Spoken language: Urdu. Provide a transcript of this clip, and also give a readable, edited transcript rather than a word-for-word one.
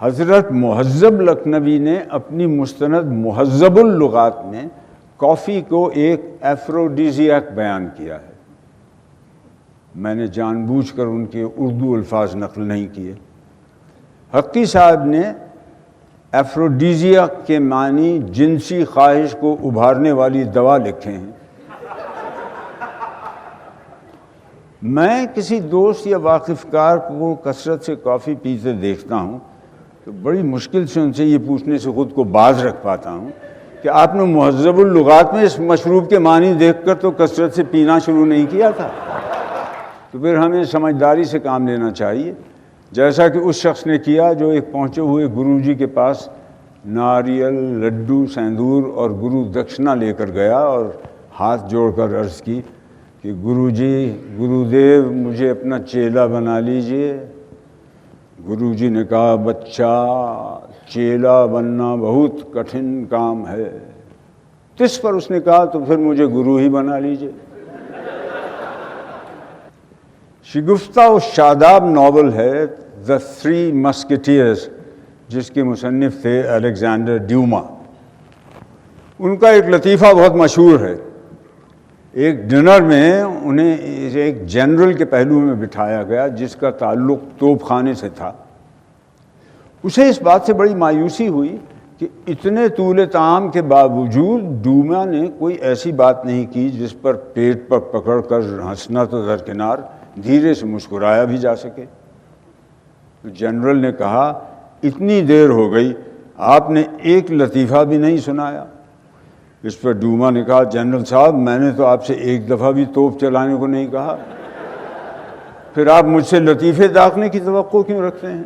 حضرت مہذب لکھنوی نے اپنی مستند مہذب اللغات میں کافی کو ایک ایفروڈیزیاک بیان کیا ہے. میں نے جان بوجھ کر ان کے اردو الفاظ نقل نہیں کیے. حقی صاحب نے ایفروڈیزیاک کے معنی جنسی خواہش کو ابھارنے والی دوا لکھے ہیں. میں کسی دوست یا واقف کار کو کثرت سے کافی پیتے دیکھتا ہوں تو بڑی مشکل سے ان سے یہ پوچھنے سے خود کو باز رکھ پاتا ہوں کہ آپ نے مہذب اللغات میں اس مشروب کے معنی دیکھ کر تو کثرت سے پینا شروع نہیں کیا تھا. تو پھر ہمیں سمجھداری سے کام لینا چاہیے، جیسا کہ اس شخص نے کیا جو ایک پہنچے ہوئے گرو جی کے پاس ناریل، لڈو، سیندور اور گرو دکشنا لے کر گیا اور ہاتھ جوڑ کر عرض کی کہ گرو جی، گرو دیو مجھے اپنا چیلا بنا لیجئے. گرو جی نے کہا بچہ، چیلا بننا بہت کٹھن کام ہے. اس پر اس نے کہا تو پھر مجھے گرو ہی بنا لیجئے. شگفتہ و شاداب ناول ہے دی تھری مسکیٹیئرز، جس کے مصنف تھے الیگزینڈر ڈیوما. ان کا ایک لطیفہ بہت مشہور ہے. ایک ڈنر میں انہیں ایک جنرل کے پہلو میں بٹھایا گیا جس کا تعلق توپ خانے سے تھا. اسے اس بات سے بڑی مایوسی ہوئی کہ اتنے طول طعام کے باوجود ڈوما نے کوئی ایسی بات نہیں کی جس پر پیٹ پر پکڑ کر ہنسنا تو درکنار دھیرے سے مسکرایا بھی جا سکے. تو جنرل نے کہا اتنی دیر ہو گئی آپ نے ایک لطیفہ بھی نہیں سنایا. اس پر ڈوما نے کہا جنرل صاحب میں نے تو آپ سے ایک دفعہ بھی توپ چلانے کو نہیں کہا، پھر آپ مجھ سے لطیفے داغنے کی توقع کیوں رکھتے ہیں؟